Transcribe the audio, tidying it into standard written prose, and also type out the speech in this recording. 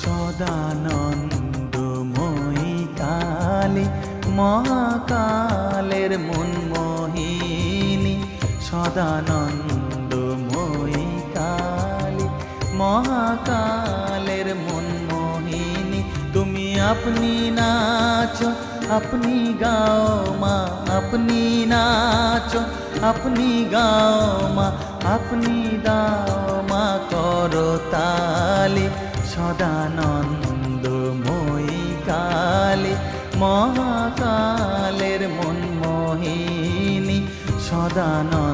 সদানন্দময়ী কালী মহাকালের মনমোহিনী, সদানন্দময়ী কালী মহাকালের মনমোহিনী। তুমি আপনি নাচো আপনি গাও মা, আপনি নাচো আপনি গাও মা, আপনি দাও মা করতালি। সদানন্দময়ী কালী মহাকালের মনমোহিনী, সদানন্দ